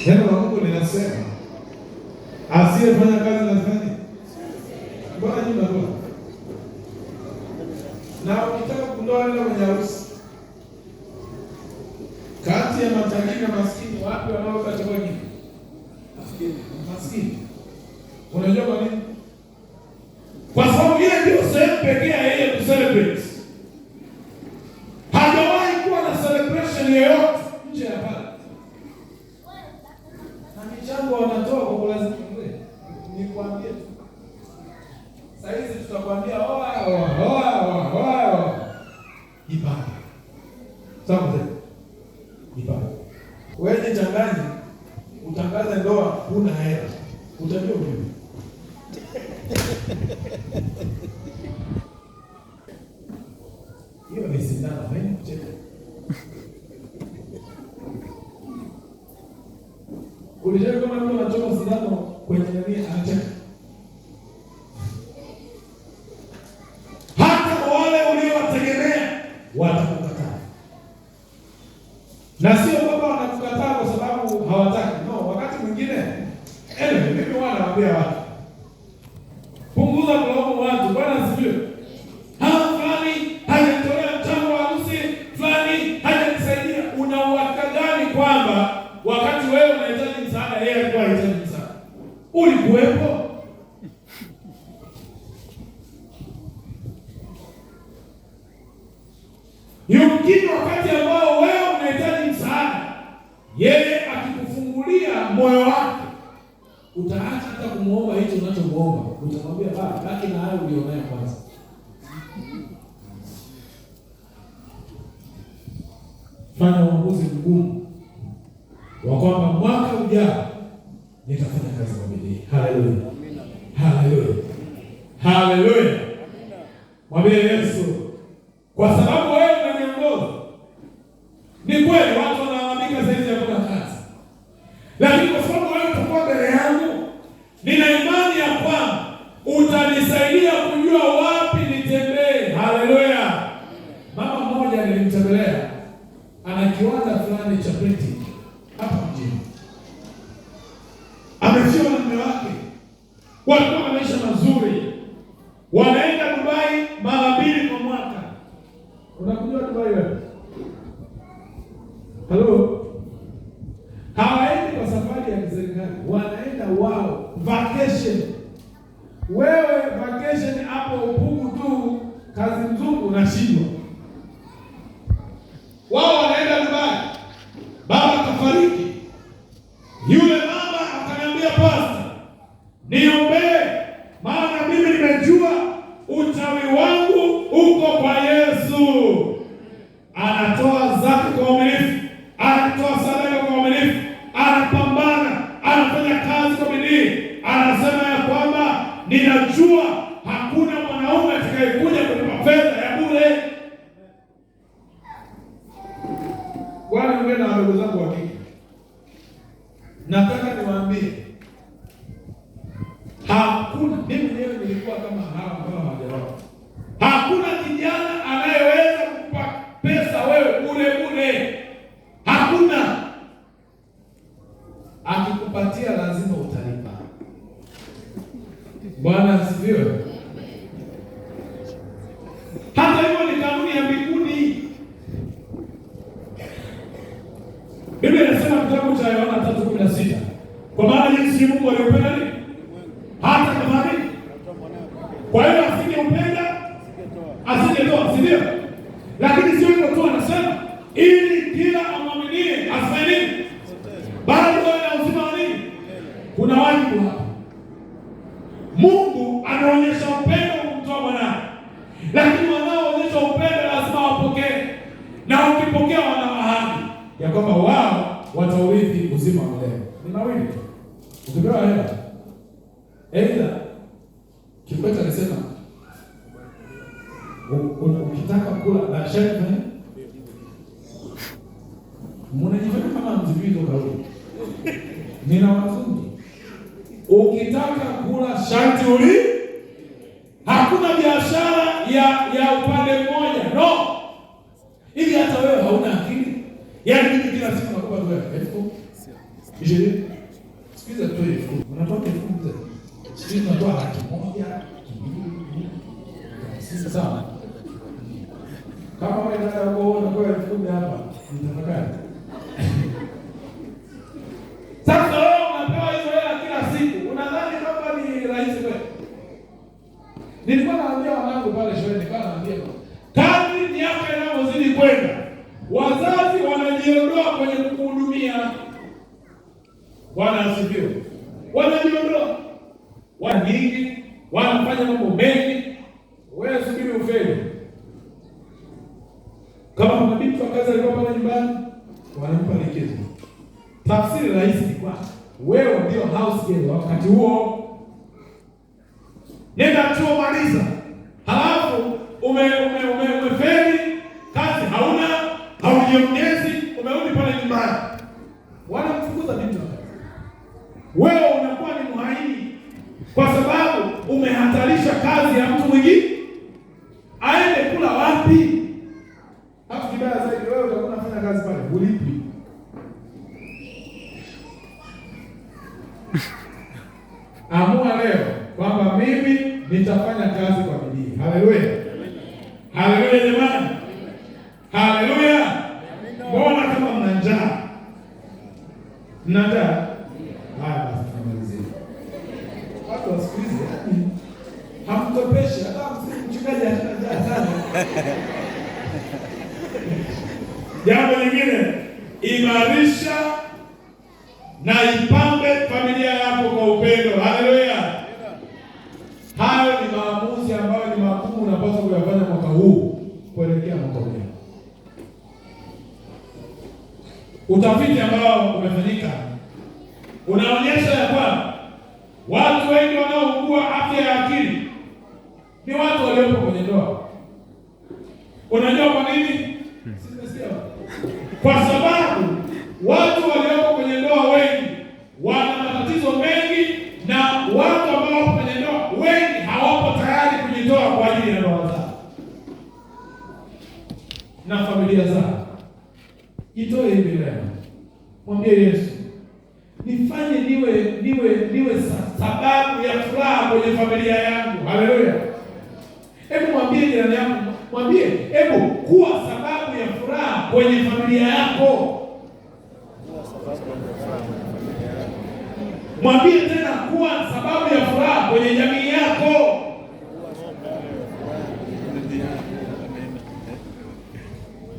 Neno la Mungu linasema asiyefanya kazi lazima Bwana nyuma kwa. Na ukitaka kundoa neno kwenye harusi, kati ya matajiri na maskini, wapi wanaopata wengi? Maskini. Unajua kwa nini? Kwa sababu ile ndio sehemu pekee ya yeye kucelebrate. Hajawahi kuwa na celebration yoyote nje ya pale. Na michango wanatoa kwa lazima ni kuambia. Sasa hizi tutakwambia Ipange. Sawa mzee. Ipange. Wewe changanya, utangaze ndoa, huna hela. Utajua mimi. Hiyo ni sindano, haina kucheka. Ulijua kama mtu anachoma sindano kwenye nini anacheka? Watakukataa. Na sio kwamba wanakukataa kwa sababu hawataki. No, wakati mwingine mimi wanawaambia watu, punguza kulaumu watu. Bwana asifiwe. Fulani hajatolea mchango wa harusi, fulani hajanisaidia. Una uhakika gani kwamba wakati wewe unahitaji msaada yeye alikuwa anahitaji msaada? Ulikuwepo? Yumkini wakati ambao wewe unahitaji msaada, yeye akikufungulia moyo wake, utaacha hata kumuomba hicho unachomuomba. Utamwambia baba, baki na hayo ulionayo kwanza. Fanya uamuzi mgumu wa kwamba mwaka ujao nitafanya kazi kwa bidii. Haleluya. Haleluya. Haleluya. Mwambie Yesu, kwa sababu wewe unaniongoza. Ni kweli watu wanalalamika zaidi ya kuna kazi. Lakini kwa sababu wewe utakuwa mbele yangu, nina imani ya kwamba utanisaidia kujua wapi nitembee. Haleluya. Mama mmoja nilimtembelea, ana kiwanda fulani cha printing hapa mjini. Amefiwa na mume wake. Walikuwa na maisha mazuri. Wanaenda Dubai mara 2 kwa mwaka. Unakujua Dubai wewe? Hello? Hawaendi kwa safari ya kiserikali, wanaenda wao vacation. Wewe vacation hapo Upugu tu, kazi mzungu unashindwa. Wao wanaenda Dubai. Baba kafariki. Yule mama akaniambia, pastor, niombee, maana mimi nimejua uchawi wangu uko kwa Yesu. Anatoa zaka kwa uaminifu, anatoa sadaka kwa uaminifu, anapambana, anafanya kazi kwa bidii. Anasema ya kwamba ninajua hakuna mwanaume atakayekuja kunipa fedha ya bure. Kwani ungeni na wadogo zangu wa kike. Nataka niwaambie hakuna, mimi mwenyewe nilikuwa kama hawa ambao hawajaoa. Hakuna kijana anayeweza kukupa pesa wewe bure. Hakuna. Akikupatia lazima utalipa. Bwana asifiwe. Hata hivyo ni kanuni ya mbinguni. Biblia inasema kitabu cha Yohana 3:16, kwa maana jinsi Mungu aliupenda nini? Hata kama nini? Kwa hiyo asingeupenda asingetoa, si ndio? Lakini sio hivyo tu, anasema ili kila amwaminie asifanye nini? Bali awe na uzima wa nini? Kuna wajibu hapa. Mungu anaonyesha upendo kumtoa mwanae, lakini wanaoonyesha upendo lazima wapokee, na ukipokea wana ahadi ya kwamba wao wataurithi uzima wa milele. Ni mawili tu. Ukipewa hela, aidha Kikwete alisema ukitaka kula na shaka mnajifanya kama mzibizo kauli. Nina wazungu. Ukitaka kula sharti uli. Hakuna biashara ya upande mmoja. No. Hivi hata wewe hauna akili. Yaani mimi kila siku nakupa wewe 1000. Sikiza tu hiyo. Unatoa 1000 mzee. Sisi tunatoa 100,000. Sisi sawa. Kama wewe unataka kuona kwa 1000 hapa, nitafakari. Sasa wewe unapewa hizo hela kila siku. Unadhani kwamba ni rahisi kweli? Nilikuwa naambia wanangu pale shule, nilikuwa naambia kadri miaka inavyozidi kwenda, wazazi wanajiondoa kwenye kuhudumia. Bwana asifiwe. Wanajiondoa. Wana mingi, wanafanya mambo mengi. Wewe subiri ufeli. Kama kuna binti wa kazi alikuwa pale nyumbani, wanampa likizo. Tafsiri rahisi ni kwa wewe ndio house girl wakati huo. Nenda chuo maliza. Halafu umefeli, kazi hauna, haujiongezi, umerudi pale nyumbani. Wanamfukuza binti wa kazi. Wewe unakuwa ni mhaini kwa sababu umehatarisha kazi ya mtu mwingine. Aende kula wapi? Hapo kibaya zaidi, wewe utakuwa unafanya kazi pale, ulipi. Amua leo kwamba mimi nitafanya kazi kwa bidii. Haleluya. Haleluya jamani. Haleluya. Mbona kama mna njaa? Mna njaa? Haya basi tumalizie. Watu wasikilize. Hamtopeshi hata mchungaji atajaa sana. Jambo lingine, imarisha na ipambe familia yako kwa upendo. Haleluya. Hayo ni maamuzi ambayo ni magumu unapaswa kuyafanya mwaka huu kuelekea mwaka ujao. Utafiti ambao umefanyika unaonyesha ya kwamba watu wengi wanaougua afya ya akili ni watu waliopo kwenye ndoa. Unajua kwa nini? Kwa sababu watu waliopo kwenye ndoa wengi wana matatizo mengi, na watu ambao wapo kwenye ndoa wengi hawapo tayari kujitoa kwa ajili ya ndoa zao na familia zao. Jitoe hivi leo. Mwambie Yesu, nifanye niwe sababu ya furaha kwenye familia yangu. Haleluya. Hebu mwambie jirani yako, mwambie, hebu kuwa sababu ya furaha kwenye familia yako. Mwambie tena, kuwa sababu ya furaha kwenye jamii yako.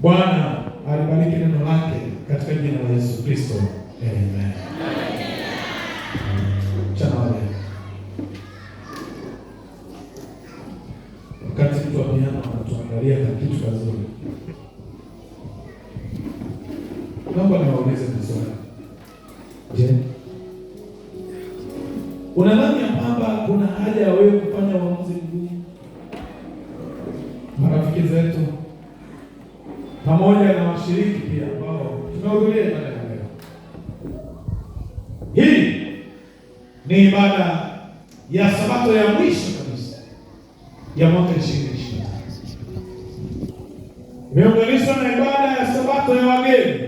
Bwana alibariki neno lake katika jina la Yesu Kristo. Amen. Chana wakati mtu wa piano anatuangalia kwa kitu kizuri. Naomba niwaulize maswali. Je, unadhani ya kwamba kuna haja ya wewe kufanya uamuzi mgumu? Marafiki zetu pamoja na washiriki pia ambao tumehudhuria ibada ya leo. Hii ni ibada ya Sabato ya mwisho kabisa ya mwaka 2025. Imeunganishwa na ibada ya Sabato ya wageni,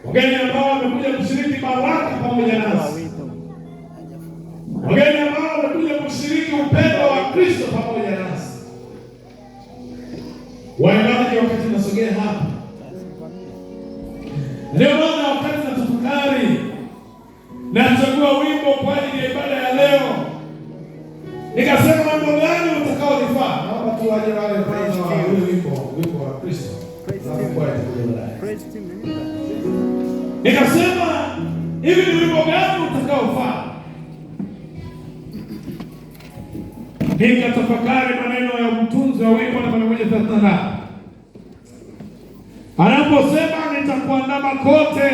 wageni ambao wamekuja kushiriki baraka pamoja nasi, wageni ambao wamekuja kushiriki upendo wa Kristo pamoja nasi. Waimbaji, wakati nasogea hapa, ndio maana wakati natafakari nachagua wimbo kwa ajili ya ibada ya leo, nikasema wimbo gani utakaonifaa. Naomba tu waje wale kwanza wa wimbo wa Kristo. Nikasema hivi ni wimbo gani utakaofaa. Nikatafakari maneno ya mtunzi wa wimbo namba 138 anaposema nitakuandama kote.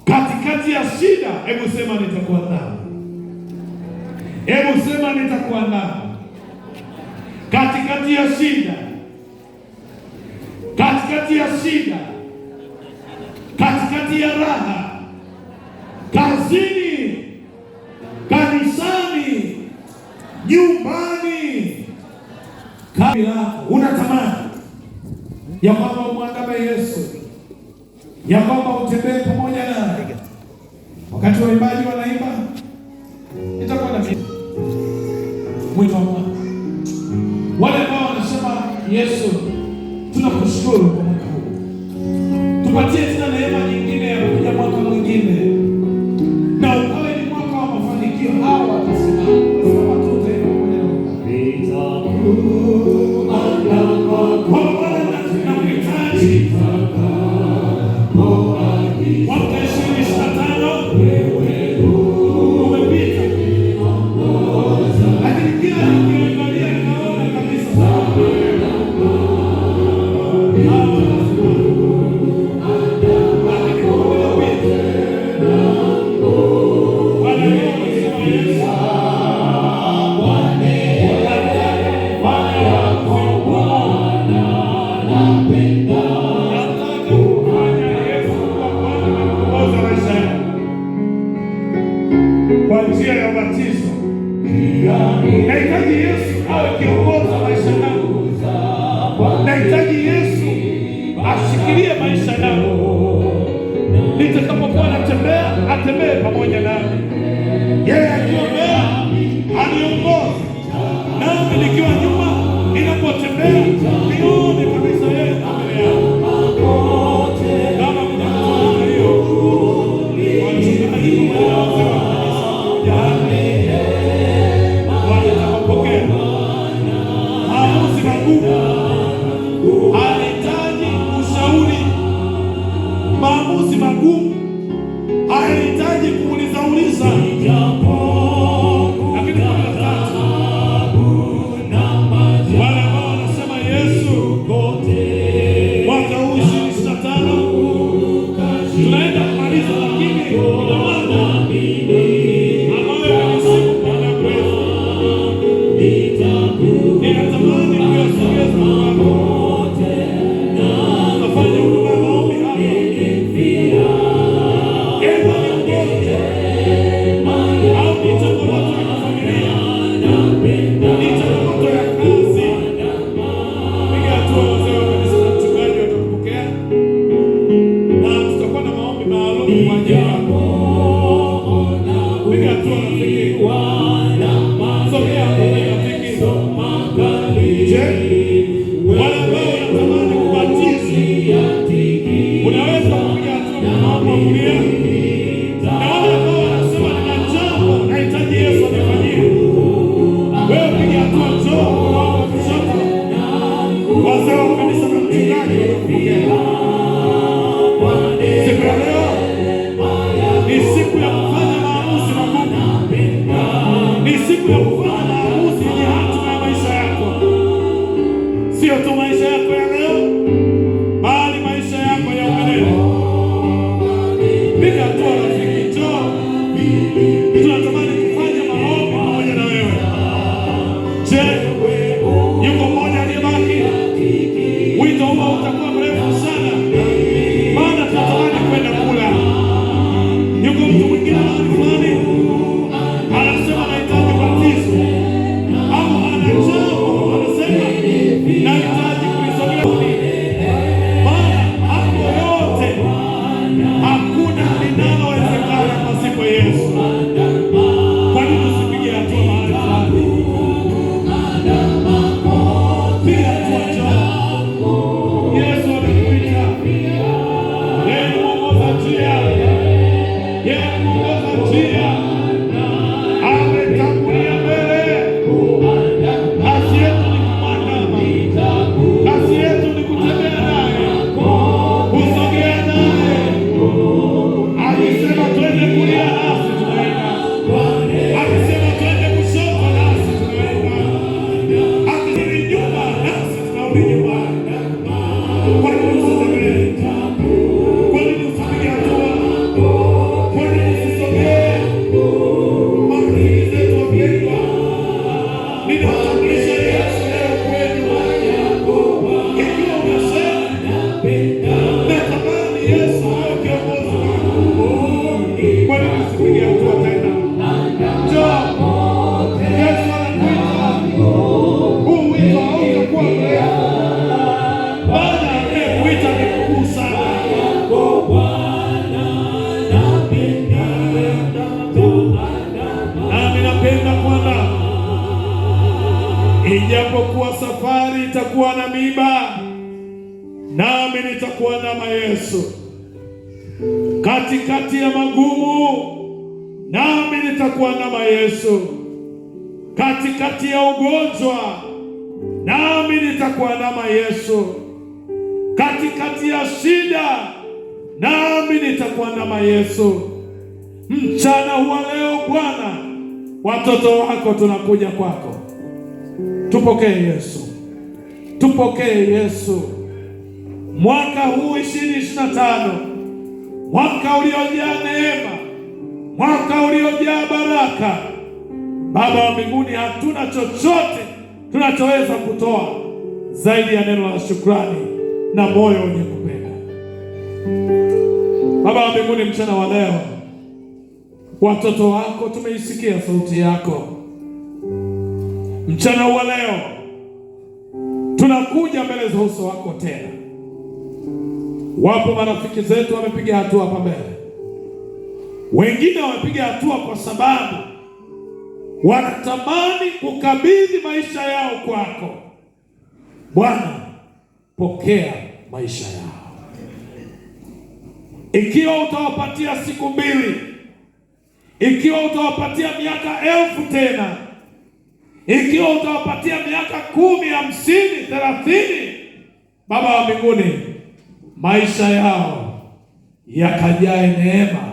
Katikati ya shida, hebu sema nitakuandama. Hebu sema nitakuandama. Katikati ya shida, katikati ya shida, katikati ya raha, kazini, kanisani, nyumbani, kabla unatamani ya kwamba umwandame Yesu, ya kwamba utembee pamoja naye. Wakati waimbaji wanaimba, nitakuwa na mwito wa Bwana. Wale ambao wanasema Yesu, tunakushukuru kwa mwaka huu, tupatie tena neema nyingine ya kuja mwaka mwingine, na ukawe ni mwaka wa mafanikio. Hao watasimama wote pamoja na kwa njia ya ubatizo. Nahitaji Yesu awe kiongoza maisha yangu. Nahitaji Yesu ashikilie maisha yangu. Nitakapokuwa natembea, atembee pamoja nami. Yeye akiombea, aniongoze. Nami nikiwa nyuma, ninapotembea, nione kabisa yeye mbele yangu. Kama kuna hiyo, wachungaji maamuzi magumu, anahitaji ushauri. Maamuzi magumu anahitaji kuuliza. Lakini wale ambao wanasema Yesu, mwaka huu 2025 tunaenda kumaliza, lakini kuna mambo ambayo yanasibu kwa muda mrefu. Ninatamani kuyasogeza kwako. Nafanya huduma ya maombi hapa. Ewa niongoze. Au ni changamoto ya familia, ni changamoto ya kazi. Piga hatua, wazee wa kanisa na mchungaji watakupokea, na tutakuwa na maombi maalum kwa ajili yako. Piga hatua rafiki. Sogea hapo rafiki. Je, wale ambao wanatamani kubatizwa, unaweza kupiga hatua kwa maombi wa kulia. Na wale ambao wanasema nina jambo nahitaji Yesu anifanyie, wewe piga hatua, njoo kwa maombi wa kushoto. Wazee wa kanisa na mchungaji watakupokea. Siku ya leo ni siku ya kufanya maamuzi magumu. Ni siku ya kufanya maamuzi yenye hatima ya maisha yako. Sio tu maisha yako ya leo, bali maisha yako ya milele. Piga hatua rafiki, njoo. Tunatamani kufanya maombi pamoja na wewe. Je, yuko mmoja aliyebaki? Naomba utakuwa mrefu sana, maana tunatamani kwenda kula. Yuko mtu mwingine fulani anasema anahitaji batizo, au ana jambo anasema nahitaji kulisogea, maana hapo yote hakuna linalowezekana pasipo Yesu. Kwa nini usipige hatua mahali fulani? Piga hatua chao. Yesu anakuita. Yeye muongoza njia. Yeye muongoza njia. Ametangulia mbele. Kazi yetu ni kumwandama. Kazi yetu ni kutembea naye, kusogea naye. Akisema twende kulia nasi tunaenda. Akisema twende kushoto nasi tunaenda. Akisema nyuma nasi tunarudi nyuma. Kwa nini usisogee? Kwa nini usipige hatua? Kwa nini usisogee? Marafiki zetu wapendwa, ninawatambulisha Yesu leo kwenu. Ikiwa unasema natamani Yesu awe kiongozi wangu, kwa nini usipige hatua tena? Njoo, Yesu anakuita. Huu wito hautakuwa mrefu, maana anayekuita ni mkuu sana. Nami napenda kuandaa, ijapokuwa safari itakuwa na miiba, nami nitakuandama Yesu. Katikati ya magumu, nami nitakuandama Yesu. Katikati ya ugonjwa, nami nitakuandama Yesu. Katikati ya shida, nami nitakuandama Yesu. Mchana huwa leo Bwana, watoto wako tunakuja kwako. Tupokee Yesu, tupokee Yesu. Mwaka huu 2025, mwaka uliojaa neema, mwaka uliojaa baraka. Baba wa mbinguni, hatuna chochote tunachoweza kutoa zaidi ya neno la shukrani na moyo wenye kupenda. Baba wa mbinguni, mchana wa leo watoto wako tumeisikia sauti yako. Mchana wa leo tunakuja mbele za uso wako tena. Wapo marafiki zetu wamepiga hatua hapa mbele, wengine wamepiga hatua kwa sababu wanatamani kukabidhi maisha yao kwako. Bwana, pokea maisha yao. Ikiwa utawapatia siku 2, ikiwa utawapatia miaka 1000 tena, ikiwa utawapatia miaka 10, 50, 30, Baba wa mbinguni, maisha yao yakajae neema,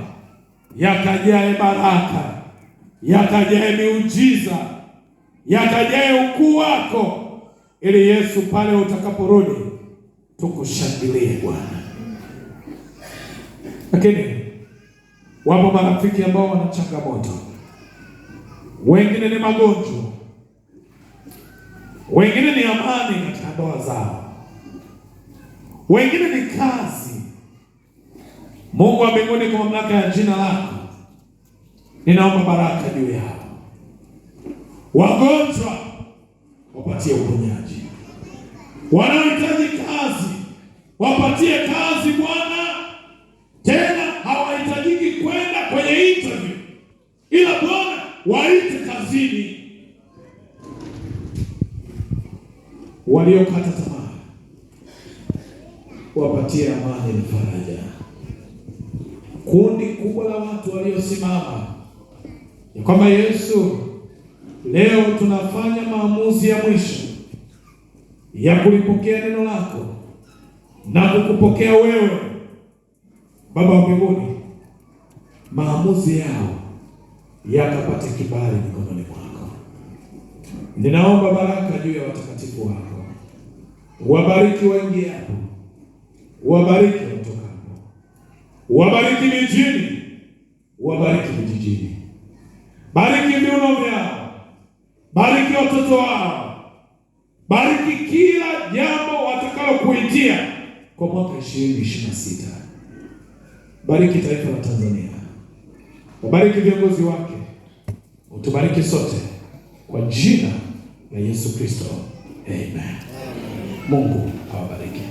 yakajae baraka, yakajae miujiza, yakajae ukuu wako, ili Yesu pale utakaporudi tukushangilie Bwana. Lakini wapo marafiki ambao wana changamoto. Wengine ni magonjwa, wengine ni amani katika ndoa zao, wengine ni kazi. Mungu wa mbinguni, kwa mamlaka ya jina lako, ninaomba baraka juu yao. Wagonjwa wapatie uponyaji, wanaohitaji kazi wapatie kazi Bwana. Tena hawahitajiki kwenda kwenye interview, ila Bwana waite kazini. Waliokata tamaa wapatie amani na faraja. Kundi kubwa la watu waliosimama ya kwamba Yesu, leo tunafanya maamuzi ya mwisho ya kulipokea neno lako na kukupokea wewe, Baba wa mbinguni, maamuzi yao yakapate kibali mikononi mwako. Ninaomba baraka juu ya watakatifu wako. Wabariki waingiapo, wabariki watokapo, wabariki mijini, wabariki vijijini. Bariki viuno vyao, bariki watoto wao, bariki kila jambo watakalo kuitia kwa mwaka 2026. Bariki taifa la Tanzania, ubariki viongozi wake, utubariki sote kwa jina la Yesu Kristo, amen. Mungu awabariki.